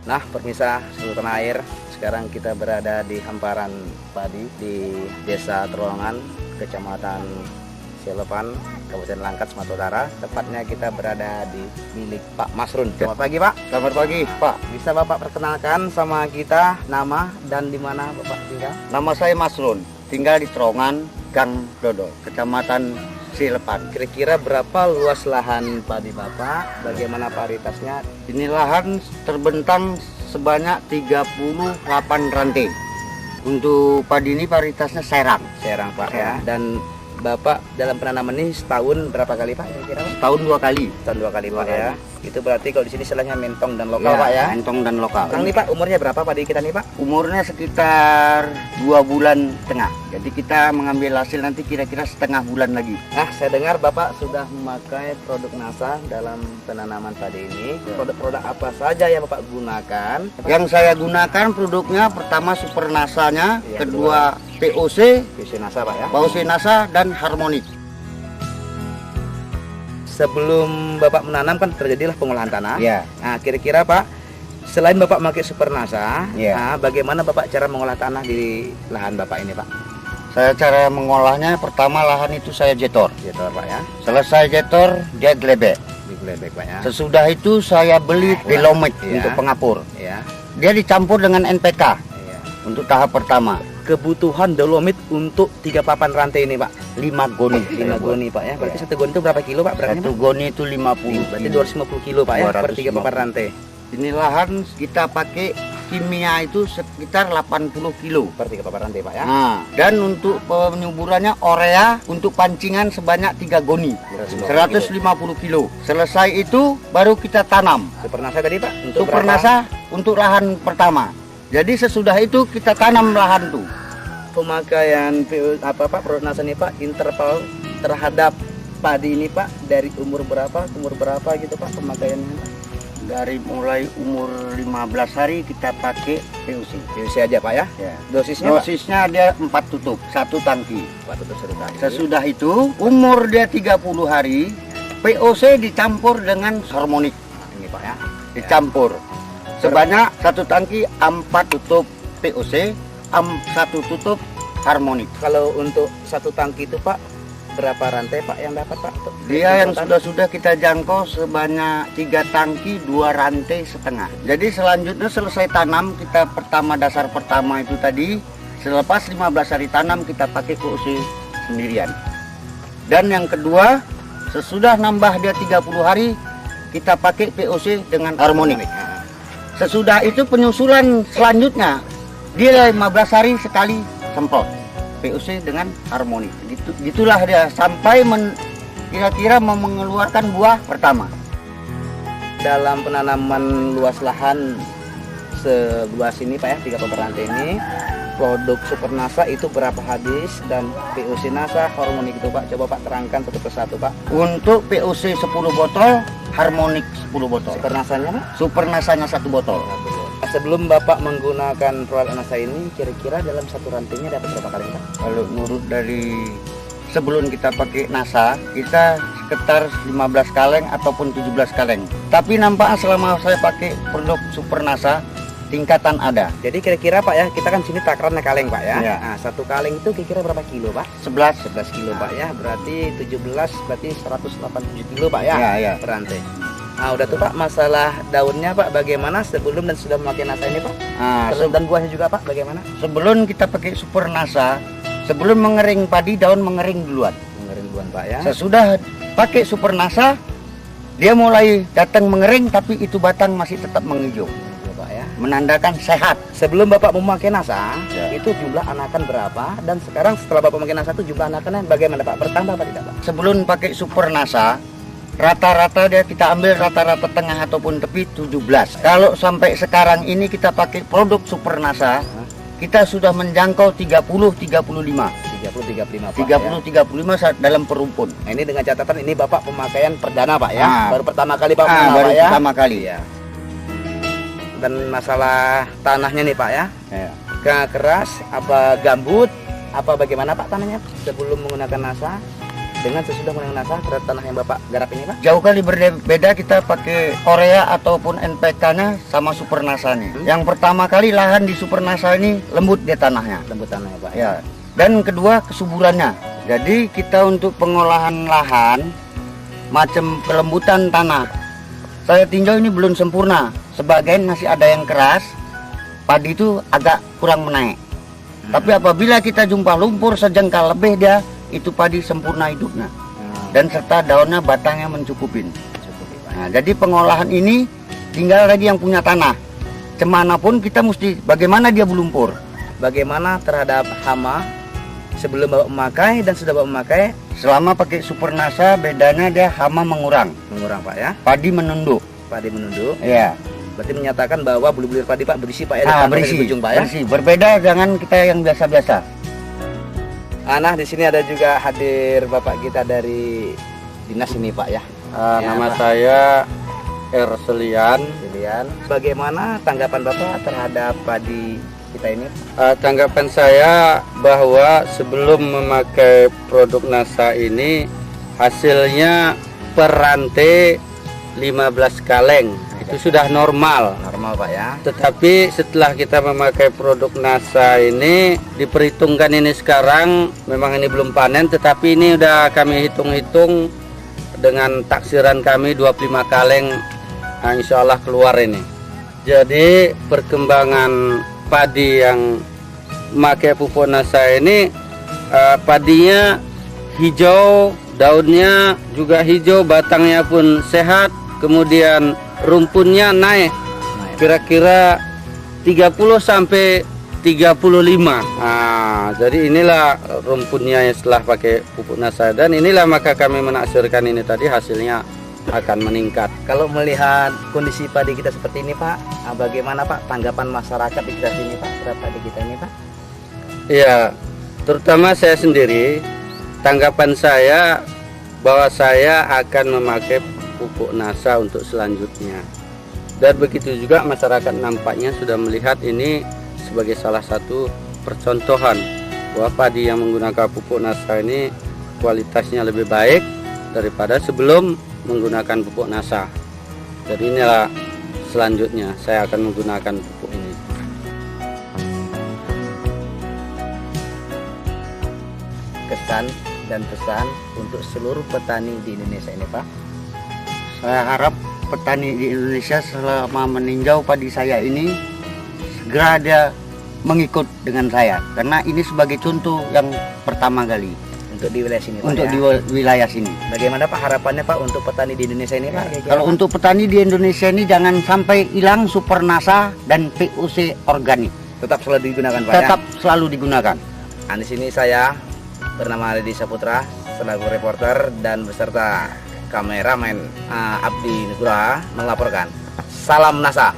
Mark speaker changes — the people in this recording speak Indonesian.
Speaker 1: Nah, pemirsa seluruh tanah air, sekarang kita berada di hamparan padi di Desa Terowongan, Kecamatan Silepan, Kabupaten Langkat, Sumatera Utara. Tepatnya kita berada di milik Pak Masrun. Selamat pagi, Pak.
Speaker 2: Selamat pagi, Pak.
Speaker 1: Bisa Bapak perkenalkan sama kita nama dan di mana Bapak tinggal?
Speaker 2: Nama saya Masrun, tinggal di Terowongan, Gang Dodo, Kecamatan Silepan.
Speaker 1: Kira-kira berapa luas lahan padi Bapak? Bagaimana varietasnya?
Speaker 2: Ini lahan terbentang sebanyak 38 rantai. Untuk padi ini varietasnya Serang.
Speaker 1: Serang, Pak, ya. Dan Bapak dalam penanaman ini setahun berapa kali, Pak, kira-kira?
Speaker 2: Tahun 2 kali.
Speaker 1: Tahun 2 kali, Pak,
Speaker 2: Dua
Speaker 1: ya. Itu berarti kalau di sini istilahnya mentong dan lokal, Pak, ya.
Speaker 2: Mentong dan lokal.
Speaker 1: Sekarang nih, Pak, umurnya berapa padi kita nih, Pak?
Speaker 2: Umurnya sekitar 2 bulan setengah. Jadi kita mengambil hasil nanti kira-kira setengah bulan lagi.
Speaker 1: Nah, saya dengar Bapak sudah memakai produk NASA dalam penanaman padi ini. Produk-produk apa saja yang Bapak gunakan?
Speaker 2: Yang saya gunakan produknya pertama Super NASA-nya,
Speaker 1: Yang
Speaker 2: kedua POC,
Speaker 1: Visi NASA, Pak, ya.
Speaker 2: POC NASA dan Harmonic.
Speaker 1: Sebelum Bapak menanam kan terjadilah pengolahan tanah.
Speaker 2: Ya.
Speaker 1: Nah, kira-kira Pak, selain Bapak pakai Super NASA,
Speaker 2: Ya.
Speaker 1: nah, bagaimana Bapak cara mengolah tanah di lahan Bapak ini, Pak?
Speaker 2: Saya cara mengolahnya pertama lahan itu saya jetor.
Speaker 1: Gitu, Pak, ya.
Speaker 2: Selesai jetor dia glebek.
Speaker 1: Digelebek, Pak, ya.
Speaker 2: Sesudah itu saya beli Velomix
Speaker 1: Iya.
Speaker 2: untuk pengapur.
Speaker 1: Ya.
Speaker 2: Dia dicampur dengan NPK
Speaker 1: Iya.
Speaker 2: untuk tahap pertama.
Speaker 1: Kebutuhan dolomit untuk 3 papan rantai ini, Pak.
Speaker 2: 5 goni.
Speaker 1: 5 goni, Pak, ya. Berarti
Speaker 2: Iya.
Speaker 1: 1 goni itu berapa kilo, Pak, beratnya,
Speaker 2: Satu
Speaker 1: Pak?
Speaker 2: goni itu 50.
Speaker 1: Berarti 250 kilo, Pak, ya, per 3 papan
Speaker 2: 250.
Speaker 1: rantai.
Speaker 2: Ini lahan kita pakai kimia itu sekitar 80 kilo.
Speaker 1: Per 3 papan rantai, Pak, ya.
Speaker 2: Nah, dan untuk penyuburannya urea untuk pancingan sebanyak 3 goni. 150 kilo. Selesai itu baru kita tanam.
Speaker 1: Super NASA tadi, Pak, untuk
Speaker 2: Super
Speaker 1: berapa?
Speaker 2: NASA untuk lahan pertama. Jadi sesudah itu kita tanam lahan tuh.
Speaker 1: Pemakaian Pak, produk NASA ini, Pak, interval terhadap padi ini, Pak, dari umur berapa ke umur berapa gitu, Pak, pemakaiannya, Pak?
Speaker 2: Dari mulai umur 15 hari kita pakai POC.
Speaker 1: POC aja, Pak, ya.
Speaker 2: Ya.
Speaker 1: Dosisnya, Pak?
Speaker 2: Dosisnya dia 4 tutup, 1 tangki.
Speaker 1: Pak, tutup 1 tangki.
Speaker 2: Sesudah itu umur dia 30 hari, POC dicampur dengan Harmonic.
Speaker 1: Ini, Pak, ya.
Speaker 2: Dicampur. Sebanyak 1 tangki 4 tutup POC, 1 tutup Harmonic.
Speaker 1: Kalau untuk 1 tangki itu, Pak, berapa rantai, Pak, yang dapat, Pak?
Speaker 2: Dia yang sudah kita jangkau sebanyak 3 tangki 2 rantai setengah. Jadi selanjutnya selesai tanam kita dasar pertama itu tadi, selepas 15 hari tanam kita pakai POC sendirian. Dan yang kedua, sesudah nambah dia 30 hari kita pakai POC dengan Harmonic. Sesudah itu penyusulan selanjutnya dia 15 hari sekali semprot POC dengan Harmonic. Gitulah dia sampai kira-kira mau mengeluarkan buah pertama.
Speaker 1: Dalam penanaman luas lahan seluas ini, Pak, ya, 3 papan rantai ini, produk Super NASA itu berapa habis dan POC NASA, Harmonic itu, Pak, coba Pak terangkan satu persatu, Pak.
Speaker 2: Untuk POC 10 botol, Harmonic 10 botol.
Speaker 1: Super NASA-nya, Pak?
Speaker 2: Super NASA-nya 1 botol.
Speaker 1: Sebelum Bapak menggunakan produk NASA ini, kira-kira dalam 1 rantainya dapat berapa kali, Pak?
Speaker 2: Kalau menurut dari sebelum kita pakai NASA, kita sekitar 15 kaleng ataupun 17 kaleng. Tapi nampaknya selama saya pakai produk Super NASA, tingkatan ada.
Speaker 1: Jadi kira-kira, Pak, ya, kita kan sini takarannya kaleng, Pak, ya.
Speaker 2: Iya.
Speaker 1: Nah, 1 kaleng itu kira-kira berapa kilo, Pak?
Speaker 2: 11
Speaker 1: kilo, Pak, ya. Berarti 17, berarti 187 kilo, Pak, ya.
Speaker 2: Iya, iya.
Speaker 1: Per rantai. Nah, udah tuh, Pak, masalah daunnya, Pak, bagaimana sebelum dan sudah memakai NASA ini, Pak?
Speaker 2: Nah,
Speaker 1: Terus dan buahnya juga, Pak, bagaimana?
Speaker 2: sebelum kita pakai Super NASA, sebelum mengering padi, daun mengering duluan.
Speaker 1: Mengering duluan, Pak, ya.
Speaker 2: Sesudah pakai Super NASA, dia mulai datang mengering, tapi itu batang masih tetap menghijau,
Speaker 1: Tuh, Pak, ya.
Speaker 2: menandakan sehat.
Speaker 1: Sebelum Bapak memakai NASA,
Speaker 2: Ya.
Speaker 1: itu jumlah anakan berapa? Dan sekarang setelah Bapak memakai NASA itu jumlah anakannya bagaimana, Pak? Bertambah apa tidak, Pak?
Speaker 2: Sebelum pakai Super NASA, rata-rata dia kita ambil rata-rata tengah ataupun tepi 17. Kalau sampai sekarang ini kita pakai produk Super NASA, kita sudah menjangkau 30-35.
Speaker 1: 30-35, Pak,
Speaker 2: 30-35 dalam perumpun.
Speaker 1: Nah, ini dengan catatan ini Bapak pemakaian perdana, Pak, ya.
Speaker 2: Ah.
Speaker 1: Baru pertama kali Pak
Speaker 2: Baru
Speaker 1: Pak, ya.
Speaker 2: pertama kali.
Speaker 1: Ya. Dan masalah tanahnya nih, Pak, ya.
Speaker 2: Ya.
Speaker 1: Keras apa gambut apa bagaimana, Pak, tanahnya sebelum menggunakan NASA? dengan sesudah menggunakan NASA terhadap tanah yang Bapak garap ini Pak?
Speaker 2: Jauh kali berbeda kita pakai Korea ataupun NPK-nya sama Super NASA nih. Yang pertama kali lahan di Super NASA ini lembut dia tanahnya.
Speaker 1: Lembut tanah ya Pak?
Speaker 2: Ya. Dan kedua kesuburannya. Jadi kita untuk pengolahan lahan macam kelembutan tanah. Saya tinjau ini belum sempurna. Sebagian masih ada yang keras. Padi itu agak kurang menaik. Tapi apabila kita jumpa lumpur sejengkal lebih dia, itu padi sempurna hidupnya. Dan serta daunnya batangnya mencukupin. Nah, jadi pengolahan ini tinggal lagi yang punya tanah. Kemanapun kita mesti bagaimana dia berlumpur.
Speaker 1: Bagaimana terhadap hama sebelum Bapak memakai dan sudah Bapak memakai?
Speaker 2: Selama pakai Super NASA bedanya dia hama mengurang.
Speaker 1: Mengurang Pak ya?
Speaker 2: Padi menunduk.
Speaker 1: Padi menunduk.
Speaker 2: Iya.
Speaker 1: Berarti menyatakan bahwa bulir-bulir padi Pak berisi Pak ya?
Speaker 2: Berisi.
Speaker 1: Di ujung Pak ya?
Speaker 2: Berisi. Berbeda jangan kita yang biasa-biasa.
Speaker 1: Nah, di sini ada juga hadir Bapak kita dari dinas ini Pak ya.
Speaker 3: Nama
Speaker 1: Pak.
Speaker 3: saya R. Selian.
Speaker 1: Pilihan. Bagaimana tanggapan Bapak terhadap padi kita ini?
Speaker 3: Tanggapan saya bahwa sebelum memakai produk NASA ini hasilnya per rantai 15 kaleng. Itu sudah normal.
Speaker 1: Normal Pak ya.
Speaker 3: Tetapi setelah kita memakai produk NASA ini diperhitungkan ini sekarang memang ini belum panen, tetapi ini udah kami hitung-hitung dengan taksiran kami 25 kaleng. Nah, insya Allah keluar ini. Jadi perkembangan padi yang memakai pupuk NASA ini padinya hijau, daunnya juga hijau, batangnya pun sehat, kemudian rumpunnya naik kira-kira 30 sampai 35. Nah, jadi inilah rumpunnya yang setelah pakai pupuk NASA, dan inilah maka kami menaksirkan ini tadi hasilnya akan meningkat.
Speaker 1: Kalau melihat kondisi padi kita seperti ini Pak, bagaimana Pak tanggapan masyarakat di kita sini Pak terhadap padi kita ini Pak?
Speaker 3: Ya, terutama saya sendiri, tanggapan saya bahwa saya akan memakai pupuk NASA untuk selanjutnya. Dan begitu juga masyarakat nampaknya sudah melihat ini sebagai salah satu percontohan bahwa padi yang menggunakan pupuk NASA ini kualitasnya lebih baik daripada sebelum menggunakan pupuk NASA. Jadi inilah selanjutnya saya akan menggunakan pupuk ini.
Speaker 1: Kesan dan pesan untuk seluruh petani di Indonesia ini Pak?
Speaker 2: Saya harap petani di Indonesia selama meninjau padi saya ini segera dia mengikut dengan saya, karena ini sebagai contoh yang pertama kali
Speaker 1: Untuk di wilayah sini Pak
Speaker 2: untuk
Speaker 1: ya?
Speaker 2: di wilayah sini.
Speaker 1: Bagaimana Pak harapannya Pak untuk petani di Indonesia ini Pak? Kira-kira,
Speaker 2: Kalau
Speaker 1: Pak?
Speaker 2: untuk petani di Indonesia ini jangan sampai hilang Super NASA dan POC organik.
Speaker 1: Tetap selalu digunakan Pak
Speaker 2: Tetap
Speaker 1: ya?
Speaker 2: selalu digunakan.
Speaker 1: Nah, di sini saya bernama Aledi Saputra selaku reporter dan beserta kameramen Abdi Nugraha melaporkan. Salam NASA.